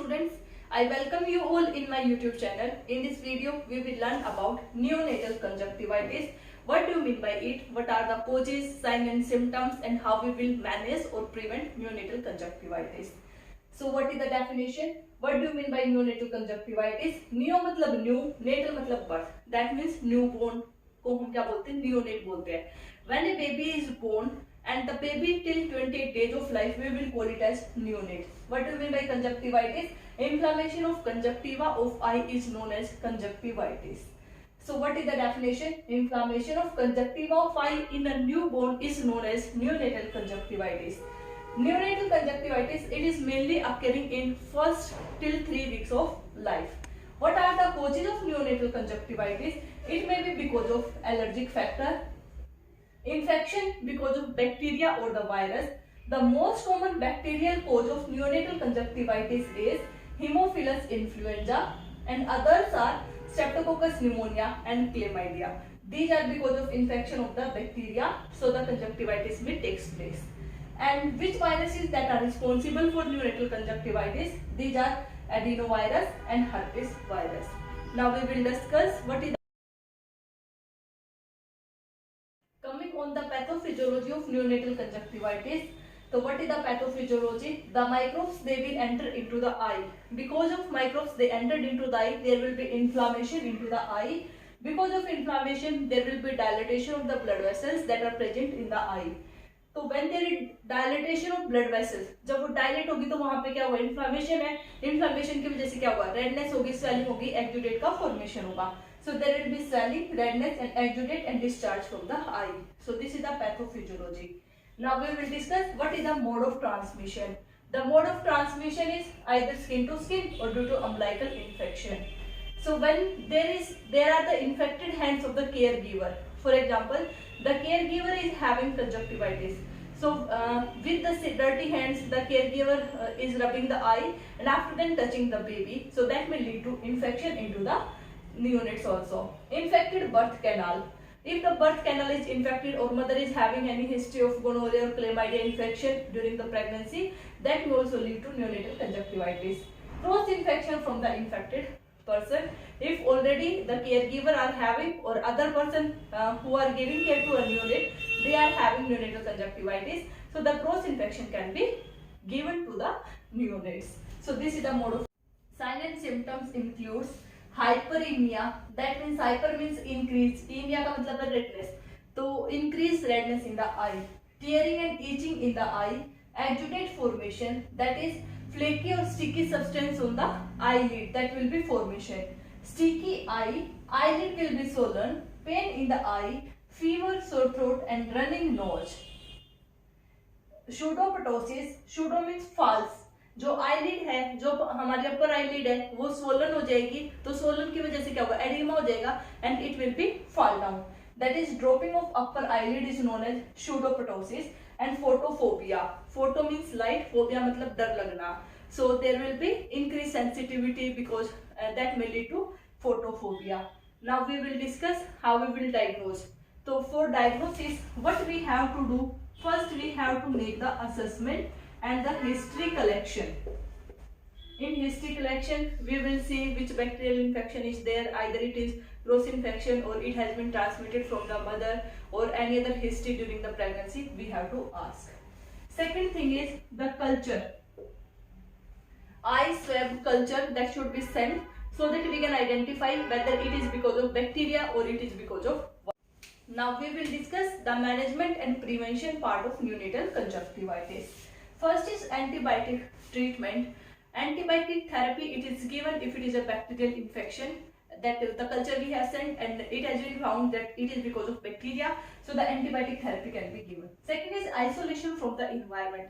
students, I welcome you all in my YouTube channel. In this video, we will learn about neonatal conjunctivitis. What do you mean by it? What are the causes, signs and symptoms, and how we will manage or prevent neonatal conjunctivitis? So what is the definition? What do you mean by neonatal conjunctivitis? Neo मतलब new, natal मतलब birth. That means newborn को हम क्या बोलते हैं? Neonate बोलते हैं. When a baby is born and the baby till 28 days of life, we will call it as neonate. What do you mean by conjunctivitis? Inflammation of conjunctiva of eye is known as conjunctivitis. So what is the definition? Inflammation of conjunctiva of eye in a newborn is known as neonatal conjunctivitis. Neonatal conjunctivitis, it is mainly occurring in first till 3 weeks of life. What are the causes of neonatal conjunctivitis? It may be because of allergic factor, infection because of bacteria or the virus. The most common bacterial cause of neonatal conjunctivitis is Haemophilus influenza, and others are Streptococcus pneumonia and chlamydia. These are because of infection of the bacteria, so the conjunctivitis may takes place. And which viruses that are responsible for neonatal conjunctivitis? These are adenovirus and herpes virus. Now we will discuss what is coming on the pathophysiology of neonatal conjunctivitis. So what is the pathophysiology? The microbes, they will enter into the eye. Because of microbes they entered into the eye, there will be inflammation into the eye. Because of inflammation, there will be dilatation of the blood vessels that are present in the eye. तो when there is dilatation of blood vessels, जब वो dilate होगी तो वहाँ पे क्या हुआ? Inflammation है. Inflammation की वजह से क्या हुआ? Redness होगी, swelling होगी, exudate का formation होगा. So there will be swelling, redness and exudate and discharge from the eye. So this is the pathophysiology. Now we will discuss what is the mode of transmission. The mode of transmission is either skin to skin or due to umbilical infection. So when there are the infected hands of the caregiver. For example, the caregiver is having conjunctivitis. So with the dirty hands, the caregiver is rubbing the eye and after then touching the baby. So that may lead to infection into the neonates also. Infected birth canal. If the birth canal is infected or mother is having any history of gonorrhea or chlamydia infection during the pregnancy, that may also lead to neonatal conjunctivitis. Cross infection from the infected person. If already the caregiver are having or other person who are giving care to a neonate, they are having neonatal conjunctivitis, so the cross infection can be given to the neonates. So this is the mode of. Signs and symptoms includes hyperemia. That means hyper means increase, emia का मतलब है redness, तो increase redness in the eye, tearing and itching in the eye, exudate formation, that is flaky or sticky substance on the eyelid, that will be formation. Sticky eye, eyelid will be swollen, pain in the eye, fever, sore throat and running nose. Pseudopotosis, pseudo means false. जो eyelid है, जो हमारे upper eyelid है, वो swollen हो जाएगी, तो swollen की वजह से क्या होगा? एडिमा हो जाएगा and it will be fall down. That is dropping of upper eyelid is known as pseudopotosis. And photophobia, photo means light, phobia मतलब डर लगना. So there will be increased sensitivity because that may lead to photophobia. Now we will discuss how we will diagnose. So for diagnosis, what we have to do? First we have to make the assessment and the history collection. In history collection, we will see which bacterial infection is there. Either it is cross infection or it has been transmitted from the mother or any other history during the pregnancy. We have to ask. Second thing is the culture. Eye swab culture that should be sent so that we can identify whether it is because of bacteria or it is because of. Now we will discuss the management and prevention part of neonatal conjunctivitis. First is antibiotic treatment. Antibiotic therapy, it is given if it is a bacterial infection that the culture we have sent and it has been found that it is because of bacteria, so the antibiotic therapy can be given. Second is isolation from the environment.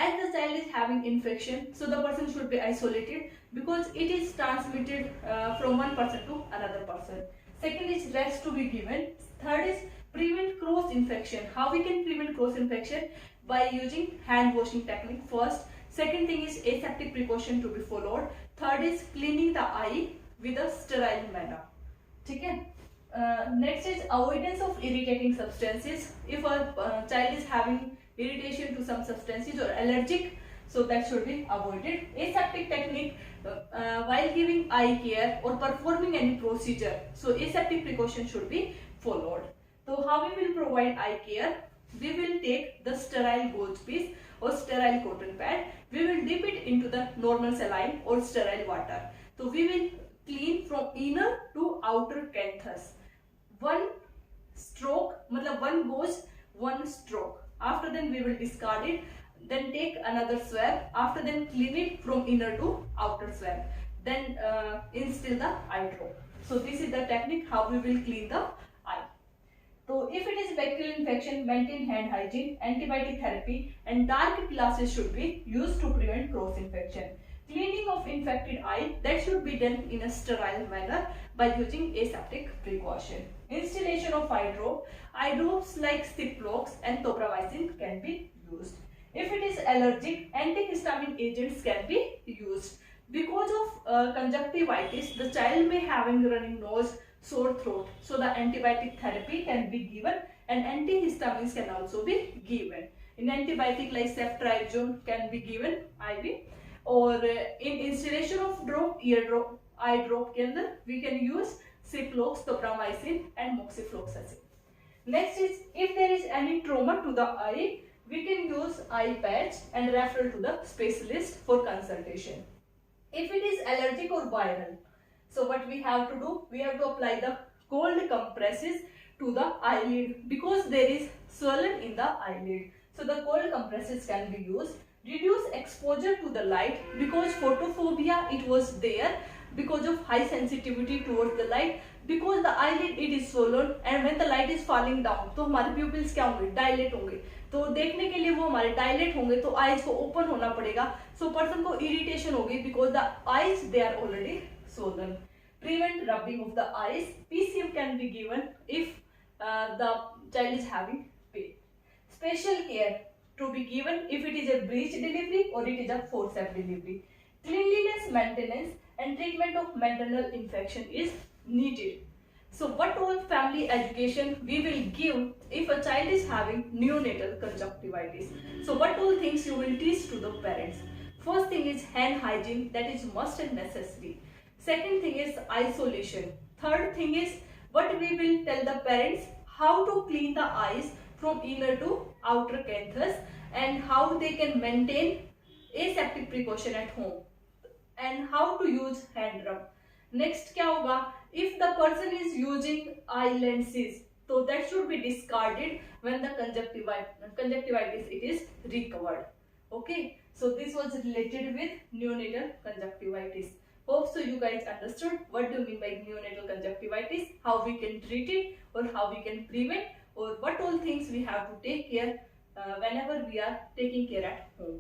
As the child is having infection, so the person should be isolated because it is transmitted from one person to another person. Second is rest to be given. Third is prevent cross infection. How we can prevent cross infection? By using hand washing technique first. Second thing is aseptic precaution to be followed. Third is cleaning the eye with a sterile manner. Okay? Next is avoidance of irritating substances. If a child is having irritation to some substances or allergic so that should be avoided. Aseptic technique while giving eye care or performing any procedure, so aseptic precaution should be followed. So how we will provide eye care? We will take the sterile gauze piece or sterile cotton pad. We will dip it into the normal saline or sterile water. So we will clean from inner to outer canthus. One stroke, matlab one gauze, one stroke. After then we will discard it. Then take another swab. After then clean it from inner to outer swab. Then instill the eye drop. So this is the technique how we will clean the eye. So if it is bacterial infection, maintain hand hygiene, antibiotic therapy and dark glasses should be used to prevent cross infection. Cleaning of infected eye, that should be done in a sterile manner by using aseptic precaution. Installation of eye drops like Ciplox and topramycin can be used. If it is allergic, antihistamine agents can be used. Because of conjunctivitis, the child may having running nose, sore throat, so the antibiotic therapy can be given and antihistamines can also be given. In antibiotic like ceftriaxone can be given IV, or in installation of eye drop के अंदर we can use Ciplox, topramycin and moxifloxacin. Next is, if there is any trauma to the eye, we can use eye patch and refer to the specialist for consultation. If it is allergic or viral, so what we have to do, we have to apply the cold compresses to the eyelid because there is swelling in the eyelid. So the cold compresses can be used. Reduce exposure to the light because photophobia it was there because of high sensitivity towards the light, because the eyelid it is swollen and when the light is falling down तो हमारे pupils क्या होंगे, dilate होंगे, तो देखने के लिए वो हमारे dilate होंगे तो eyes को open होना पड़ेगा, so person को irritation होगी because the eyes they are already swollen. Prevent rubbing of the eyes. PCM can be given if the child is having pain. Special care to be given if it is a breech delivery or it is a forceps delivery. Cleanliness maintenance and treatment of maternal infection is needed. So what all family education we will give if a child is having neonatal conjunctivitis. So what all things you will teach to the parents. First thing is hand hygiene, that is must and necessary. Second thing is isolation. Third thing is what we will tell the parents, how to clean the eyes from inner to outer canthus and how they can maintain aseptic precaution at home and how to use hand rub. Next क्या होगा, if the person is using eye lenses, so that should be discarded when the conjunctivitis it is recovered. Okay, so this was related with neonatal conjunctivitis. Hope so you guys understood what do you mean by neonatal conjunctivitis, how we can treat it or how we can prevent, or what all things we have to take care whenever we are taking care at home.